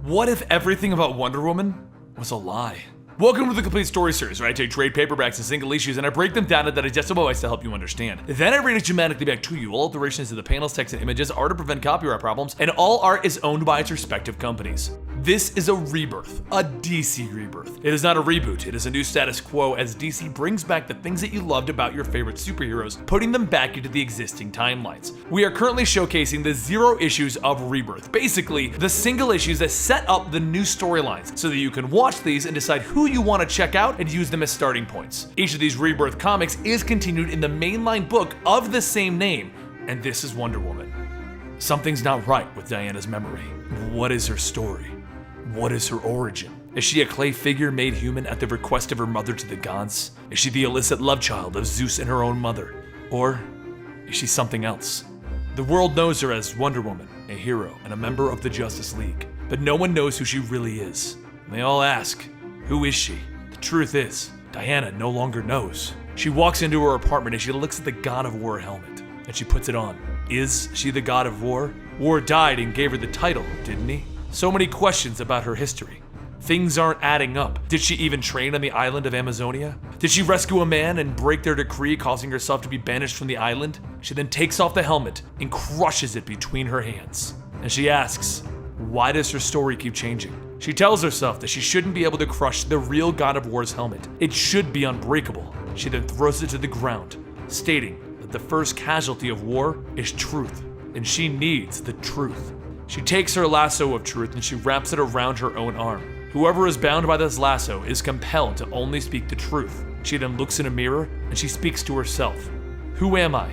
What if everything about Wonder Woman was a lie? Welcome to the Complete Story Series, where I take trade paperbacks and single issues and I break them down into digestible ways to help you understand. Then I read it dramatically back to you. All alterations to the panels, text, and images are to prevent copyright problems, and all art is owned by its respective companies. This is a rebirth, a DC rebirth. It is not a reboot, it is a new status quo as DC brings back the things that you loved about your favorite superheroes, putting them back into the existing timelines. We are currently showcasing the 0 issues of Rebirth, basically the single issues that set up the new storylines, so that you can watch these and decide who you want to check out and use them as starting points. Each of these Rebirth comics is continued in the mainline book of the same name, and this is Wonder Woman. Something's not right with Diana's memory. What is her story? What is her origin? Is she a clay figure made human at the request of her mother to the gods? Is she the illicit love child of Zeus and her own mother? Or is she something else? The world knows her as Wonder Woman, a hero and a member of the Justice League, but no one knows who she really is. And they all ask, who is she? The truth is, Diana no longer knows. She walks into her apartment and she looks at the God of War helmet, and she puts it on. Is she the God of War? War died and gave her the title, didn't he? So many questions about her history. Things aren't adding up. Did she even train on the island of Amazonia? Did she rescue a man and break their decree, causing herself to be banished from the island? She then takes off the helmet and crushes it between her hands. And she asks, why does her story keep changing? She tells herself that she shouldn't be able to crush the real God of War's helmet. It should be unbreakable. She then throws it to the ground, stating that the first casualty of war is truth, and she needs the truth. She takes her lasso of truth and she wraps it around her own arm. Whoever is bound by this lasso is compelled to only speak the truth. She then looks in a mirror and she speaks to herself. Who am I?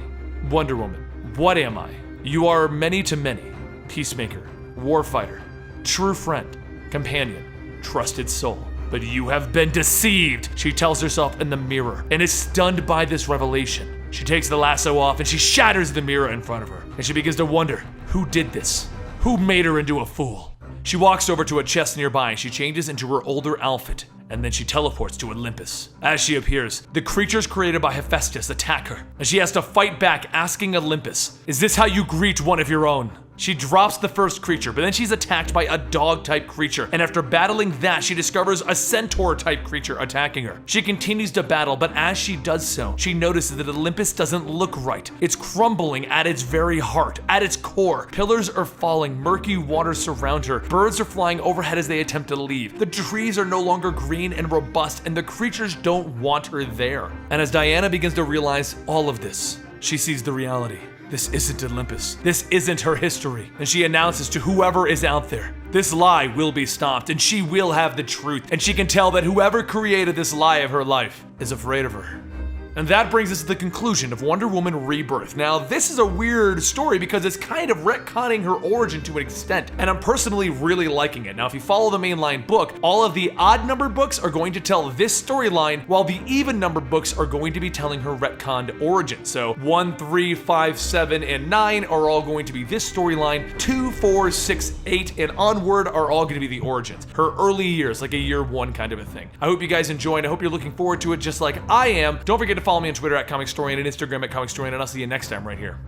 Wonder Woman. What am I? You are many to many. Peacemaker, warfighter, true friend, companion, trusted soul. But you have been deceived, she tells herself in the mirror, and is stunned by this revelation. She takes the lasso off and she shatters the mirror in front of her, and she begins to wonder, who did this? Who made her into a fool? She walks over to a chest nearby and she changes into her older outfit, and then she teleports to Olympus. As she appears, the creatures created by Hephaestus attack her, and she has to fight back, asking Olympus, is this how you greet one of your own? She drops the first creature, but then she's attacked by a dog-type creature, and after battling that, she discovers a centaur-type creature attacking her. She continues to battle, but as she does so, she notices that Olympus doesn't look right. It's crumbling at its very heart, at its core. Pillars are falling, murky waters surround her, birds are flying overhead as they attempt to leave. The trees are no longer green and robust, and the creatures don't want her there. And as Diana begins to realize all of this, she sees the reality. This isn't Olympus. This isn't her history. And she announces to whoever is out there, this lie will be stopped and she will have the truth. And she can tell that whoever created this lie of her life is afraid of her. And that brings us to the conclusion of Wonder Woman Rebirth. Now, this is a weird story because it's kind of retconning her origin to an extent, and I'm personally really liking it. Now, if you follow the mainline book, all of the odd number books are going to tell this storyline, while the even number books are going to be telling her retconned origin. So 1, 3, 5, 7, and 9 are all going to be this storyline. 2, 4, 6, 8, and onward are all going to be the origins. Her early years, like a year 1 kind of a thing. I hope you guys enjoyed. I hope you're looking forward to it just like I am. Don't forget to follow me on Twitter at Comicstorian and Instagram at Comicstorian, and I'll see you next time right here.